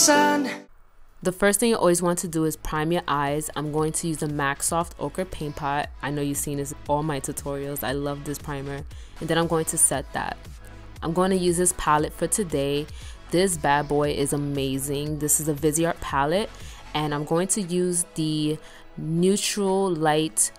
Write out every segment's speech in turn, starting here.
sun. The first thing you always want to do is prime your eyes. I'm going to use a MAC Soft Ochre Paint Pot. I know you've seen this in all my tutorials. I love this primer. And then I'm going to set that. I'm going to use this palette for today. This bad boy is amazing. This is a Viseart palette. And I'm going to use the neutral light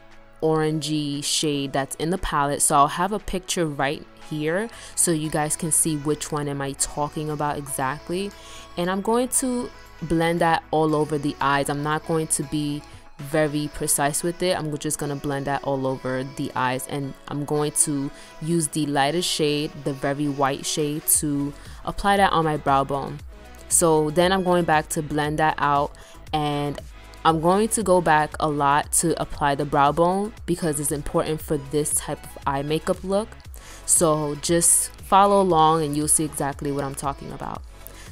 orangey shade that's in the palette. So I'll have a picture right here so you guys can see which one am I talking about exactly. And I'm going to blend that all over the eyes. I'm not going to be very precise with it. I'm just going to blend that all over the eyes, and I'm going to use the lightest shade, the very white shade, to apply that on my brow bone. So then I'm going back to blend that out, and I'm going to go back a lot to apply the brow bone because it's important for this type of eye makeup look. So just follow along and you'll see exactly what I'm talking about.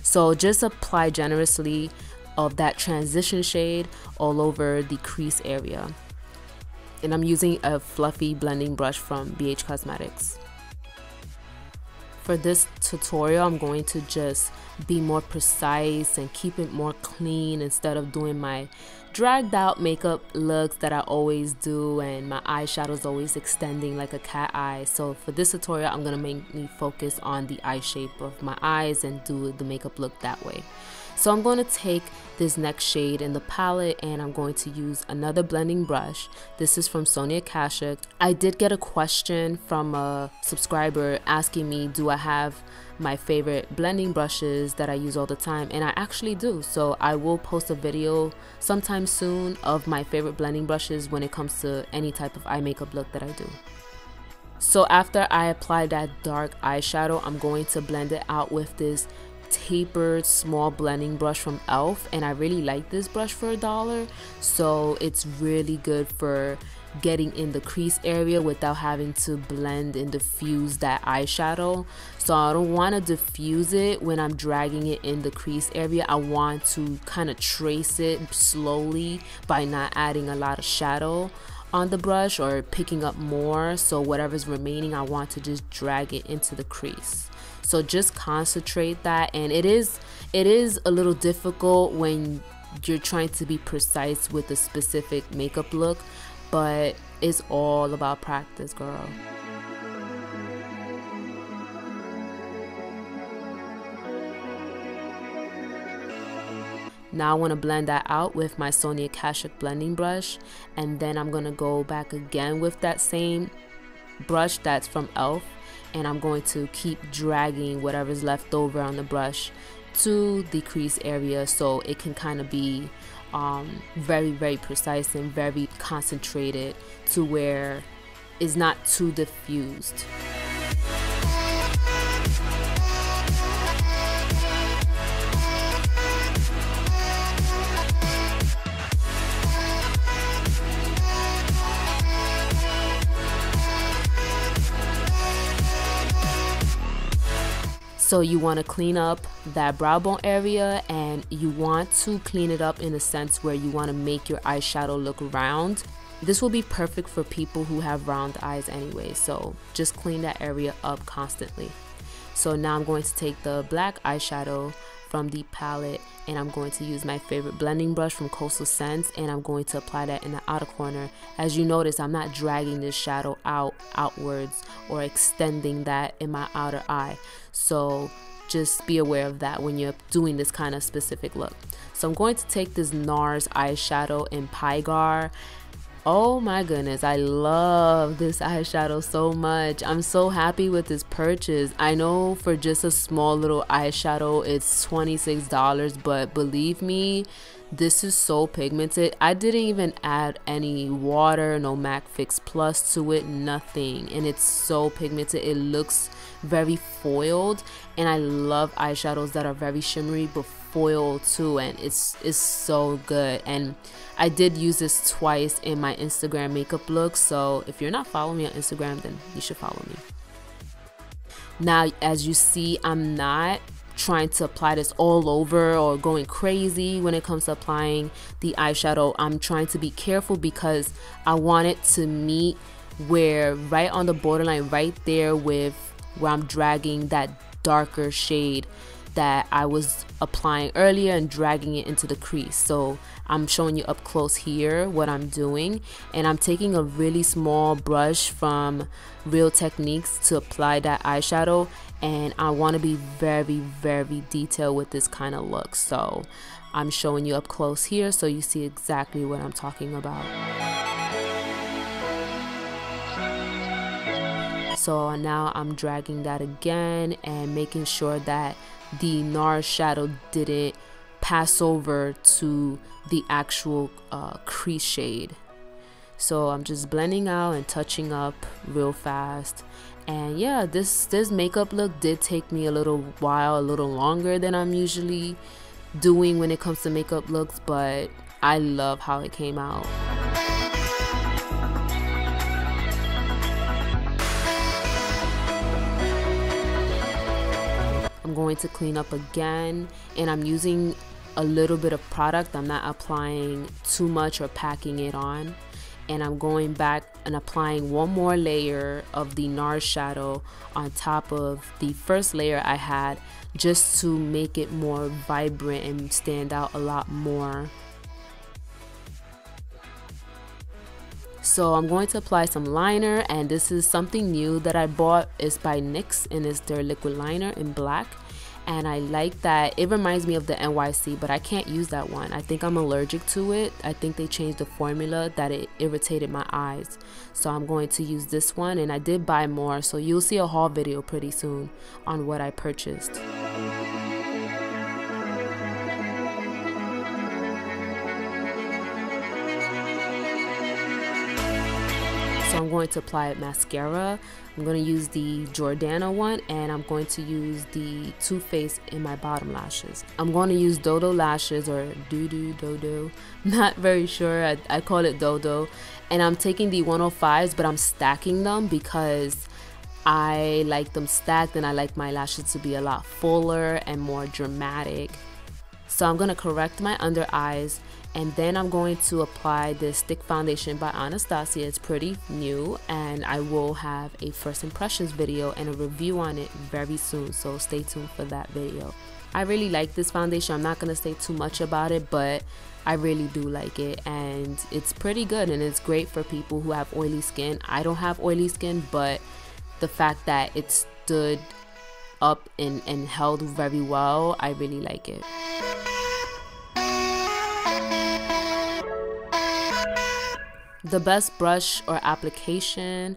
So just apply generously of that transition shade all over the crease area. And I'm using a fluffy blending brush from BH Cosmetics. For this tutorial, I'm going to just be more precise and keep it more clean instead of doing my dragged out makeup looks that I always do, and my eyeshadow's always extending like a cat eye. So for this tutorial, I'm going to mainly focus on the eye shape of my eyes and do the makeup look that way. So I'm going to take this next shade in the palette and I'm going to use another blending brush. This is from Sony Vegas. I did get a question from a subscriber asking me, do I have my favorite blending brushes that I use all the time? And I actually do. So I will post a video sometime soon of my favorite blending brushes when it comes to any type of eye makeup look that I do. So after I apply that dark eyeshadow, I'm going to blend it out with this tapered small blending brush from e.l.f. and I really like this brush for $1. So it's really good for getting in the crease area without having to blend and diffuse that eyeshadow. So I don't want to diffuse it when I'm dragging it in the crease area. I want to kind of trace it slowly by not adding a lot of shadow on the brush or picking up more. So whatever's remaining, I want to just drag it into the crease. So just concentrate that, and it is a little difficult when you're trying to be precise with a specific makeup look, but it's all about practice, girl. Now I want to blend that out with my Sony Vegas blending brush, and then I'm going to go back again with that same brush that's from e.l.f. and I'm going to keep dragging whatever's left over on the brush to the crease area so it can kind of be very precise and very concentrated to where it's not too diffused. So you want to clean up that brow bone area, and you want to clean it up in a sense where you want to make your eyeshadow look round. This will be perfect for people who have round eyes anyway, so just clean that area up constantly. So now I'm going to take the black eyeshadow from the palette and I'm going to use my favorite blending brush from Coastal Scents, and I'm going to apply that in the outer corner. As you notice, I'm not dragging this shadow outwards or extending that in my outer eye. So just be aware of that when you're doing this kind of specific look. So I'm going to take this NARS eyeshadow in Pygar. Oh my goodness, I love this eyeshadow so much. I'm so happy with this purchase. I know for just a small little eyeshadow it's $26, but believe me, this is so pigmented. I didn't even add any water, no MAC Fix Plus to it, nothing, and it's so pigmented. It looks very foiled, and I love eyeshadows that are very shimmery but foiled too, and it's so good. And I did use this twice in my Instagram makeup look, so if you're not following me on Instagram, then you should follow me. Now, as you see, I'm not trying to apply this all over or going crazy when it comes to applying the eyeshadow. I'm trying to be careful because I want it to meet where right on the borderline, right there with where I'm dragging that darker shade that I was applying earlier and dragging it into the crease. So I'm showing you up close here what I'm doing, and I'm taking a really small brush from Real Techniques to apply that eyeshadow, and I want to be very, very detailed with this kind of look. So I'm showing you up close here so you see exactly what I'm talking about. So now I'm dragging that again and making sure that the NARS shadow didn't pass over to the actual crease shade. So I'm just blending out and touching up real fast. And yeah, this makeup look did take me a little while, a little longer than I'm usually doing when it comes to makeup looks, but I love how it came out. I'm going to clean up again, and I'm using a little bit of product. I'm not applying too much or packing it on, and I'm going back and applying one more layer of the NARS shadow on top of the first layer I had, just to make it more vibrant and stand out a lot more. So I'm going to apply some liner, and this is something new that I bought. It's by NYX, and it's their liquid liner in black, and I like that. It reminds me of the NYC, but I can't use that one. I think I'm allergic to it. I think they changed the formula that it irritated my eyes, so I'm going to use this one. And I did buy more, so you'll see a haul video pretty soon on what I purchased. So I'm going to apply mascara. I'm going to use the Jordana one, and I'm going to use the Too Faced in my bottom lashes. I'm going to use Dodo lashes, or Dodo. Not very sure. I call it Dodo. And I'm taking the 105s, but I'm stacking them because I like them stacked, and I like my lashes to be a lot fuller and more dramatic. So I'm going to correct my under eyes, and then I'm going to apply this stick foundation by Anastacio. It's pretty new, and I will have a first impressions video and a review on it very soon, so stay tuned for that video. I really like this foundation. I'm not going to say too much about it, but I really do like it, and it's pretty good, and it's great for people who have oily skin. I don't have oily skin, but the fact that it stood up and held very well, I really like it. The best brush or application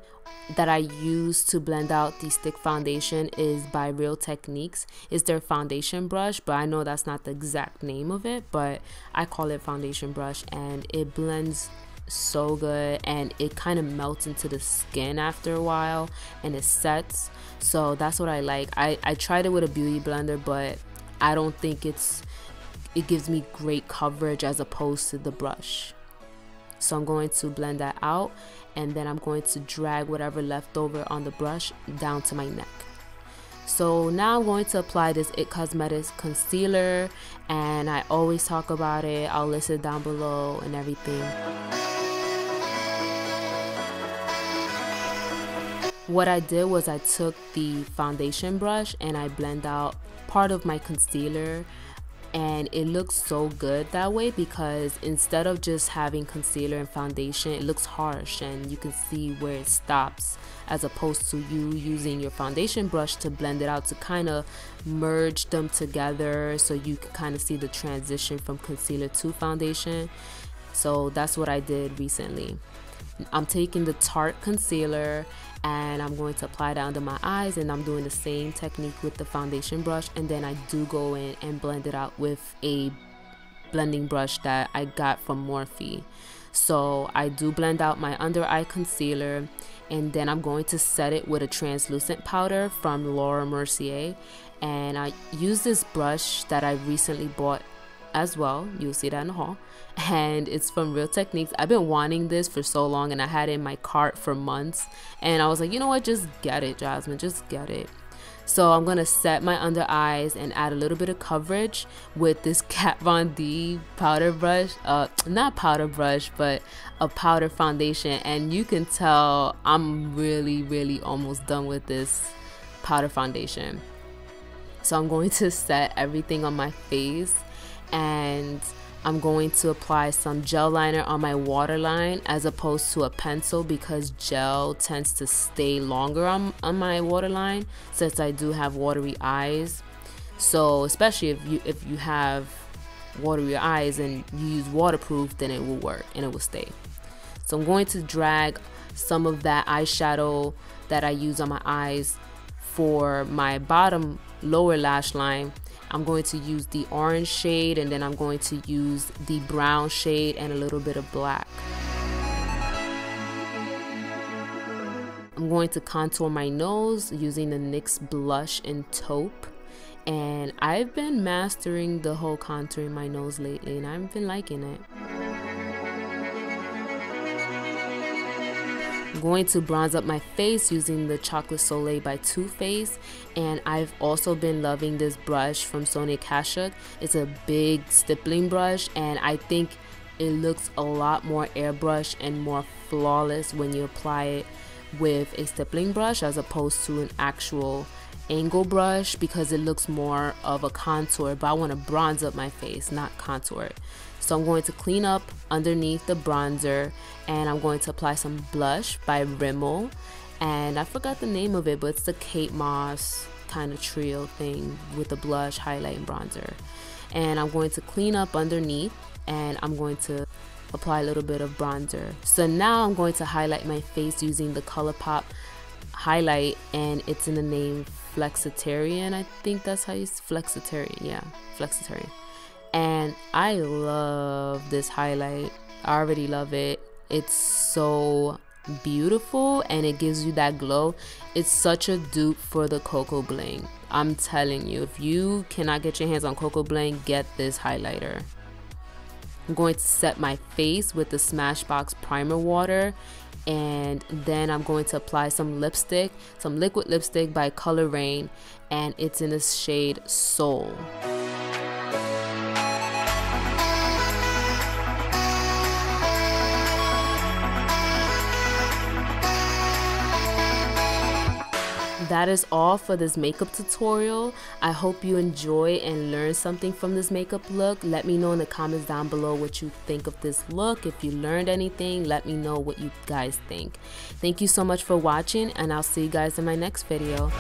that I use to blend out the stick foundation is by Real Techniques. It's their foundation brush, but I know that's not the exact name of it, but I call it foundation brush, and it blends so good, and it kind of melts into the skin after a while, and it sets. So that's what I like. I tried it with a beauty blender, but I don't think it gives me great coverage as opposed to the brush. So I'm going to blend that out, and then I'm going to drag whatever left over on the brush down to my neck. So now I'm going to apply this IT Cosmetics concealer, and I always talk about it. I'll list it down below and everything. What I did was I took the foundation brush and I blend out part of my concealer, and it looks so good that way because instead of just having concealer and foundation, it looks harsh and you can see where it stops, as opposed to you using your foundation brush to blend it out to kind of merge them together, so you can kind of see the transition from concealer to foundation. So that's what I did recently. I'm taking the Tarte concealer and I'm going to apply that under my eyes, and I'm doing the same technique with the foundation brush, and then I do go in and blend it out with a blending brush that I got from Morphe. So I do blend out my under eye concealer, and then I'm going to set it with a translucent powder from Laura Mercier, and I use this brush that I recently bought as well. You'll see that in the haul, and it's from Real Techniques. I've been wanting this for so long, and I had it in my cart for months, and I was like, you know what, just get it, Jasmine, just get it. So I'm gonna set my under eyes and add a little bit of coverage with this Kat Von D powder brush, not powder brush, but a powder foundation, and you can tell I'm really almost done with this powder foundation. So I'm going to set everything on my face, and I'm going to apply some gel liner on my waterline as opposed to a pencil, because gel tends to stay longer on my waterline since I do have watery eyes. So especially if you have watery eyes and you use waterproof, then it will work and it will stay. So I'm going to drag some of that eyeshadow that I use on my eyes for my bottom lower lash line. I'm going to use the orange shade, and then I'm going to use the brown shade and a little bit of black. I'm going to contour my nose using the NYX blush in taupe, and I've been mastering the whole contouring my nose lately, and I've been liking it. I'm going to bronze up my face using the Chocolate Soleil by Too Faced, and I've also been loving this brush from Sony Vegas. It's a big stippling brush, and I think it looks a lot more airbrush and more flawless when you apply it with a stippling brush as opposed to an actual angle brush, because it looks more of a contour, but I want to bronze up my face, not contour it. So I'm going to clean up underneath the bronzer, and I'm going to apply some blush by Rimmel, and I forgot the name of it, but it's the Kate Moss kind of trio thing with the blush, highlight, and bronzer. And I'm going to clean up underneath, and I'm going to apply a little bit of bronzer. So now I'm going to highlight my face using the ColourPop highlight, and it's in the name Flexitarian. I think that's how you say Flexitarian. Yeah, Flexitarian. And I love this highlight. I already love it. It's so beautiful and it gives you that glow. It's such a dupe for the Cocoa Bling. I'm telling you, if you cannot get your hands on Cocoa Bling, get this highlighter. I'm going to set my face with the Smashbox primer water, and then I'm going to apply some lipstick, some liquid lipstick by Color Rain, and it's in the shade Soul. That is all for this makeup tutorial. I hope you enjoy and learn something from this makeup look. Let me know in the comments down below what you think of this look. If you learned anything, let me know what you guys think. Thank you so much for watching, and I'll see you guys in my next video.